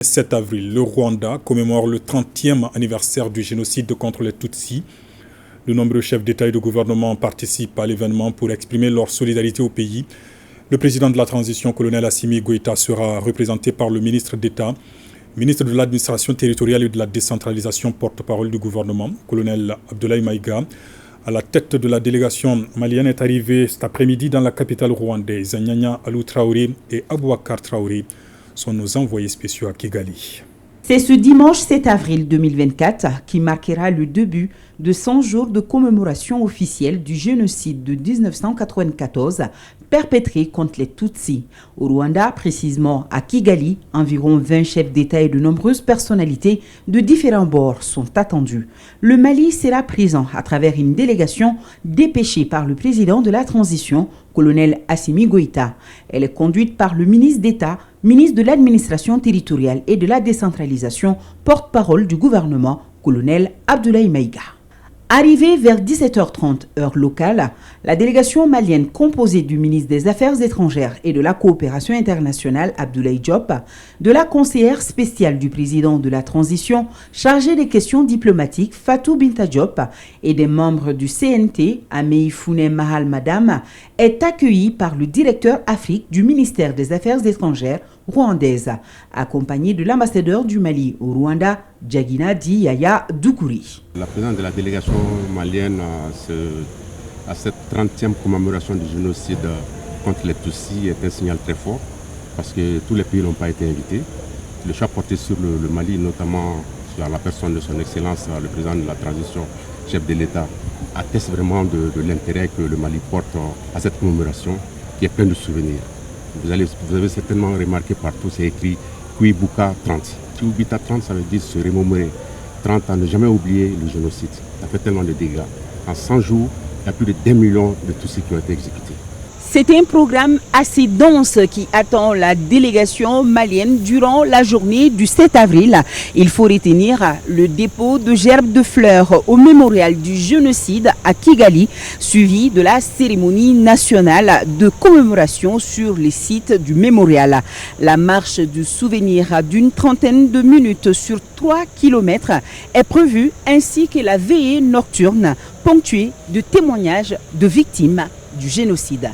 7 avril, le Rwanda commémore le 30e anniversaire du génocide contre les Tutsis. De nombreux chefs d'État et de gouvernement participent à l'événement pour exprimer leur solidarité au pays. Le président de la transition, colonel Assimi Goïta, sera représenté par le ministre d'État, ministre de l'administration territoriale et de la décentralisation, porte-parole du gouvernement, colonel Abdoulaye Maïga. À la tête de la délégation malienne est arrivé cet après-midi dans la capitale rwandaise. Nyanya Alou Traoré et Abouakar Traoré sont nos envoyés spéciaux à Kigali. C'est ce dimanche 7 avril 2024 qui marquera le début de 100 jours de commémoration officielle du génocide de 1994 perpétré contre les Tutsis. Au Rwanda, précisément à Kigali, environ 20 chefs d'État et de nombreuses personnalités de différents bords sont attendus. Le Mali sera présent à travers une délégation dépêchée par le président de la transition, colonel Assimi Goïta. Elle est conduite par le ministre d'État, ministre de l'administration territoriale et de la décentralisation, porte-parole du gouvernement, colonel Abdoulaye Maïga. Arrivée vers 17h30 heure locale, la délégation malienne composée du ministre des Affaires étrangères et de la coopération internationale Abdoulaye Diop, de la conseillère spéciale du président de la transition chargée des questions diplomatiques Fatou Binta Diop et des membres du CNT Ameïfoune Mahal Madame est accueillie par le directeur Afrique du ministère des Affaires étrangères rwandaise, accompagné de l'ambassadeur du Mali au Rwanda, Djagina Di Yaya Doukouri. La présidente de la délégation malienne à cette 30e commémoration du génocide contre les Tutsis est un signal très fort parce que tous les pays n'ont pas été invités. Le choix porté sur le Mali, notamment sur la personne de son Excellence, le président de la transition, chef de l'État, atteste vraiment de l'intérêt que le Mali porte à cette commémoration qui est pleine de souvenirs. Vous avez certainement remarqué partout, c'est écrit Kouibouka 30. Kouibouka 30, ça veut dire se remémorer. 30 ans, ne jamais oublier le génocide. Ça fait tellement de dégâts. En 100 jours, il y a plus de 2 millions de Tutsis qui ont été exécutés. C'est un programme assez dense qui attend la délégation malienne durant la journée du 7 avril. Il faut retenir le dépôt de gerbes de fleurs au mémorial du génocide à Kigali, suivi de la cérémonie nationale de commémoration sur les sites du mémorial. La marche du souvenir d'une trentaine de minutes sur 3 km est prévue, ainsi que la veillée nocturne ponctuée de témoignages de victimes du génocide.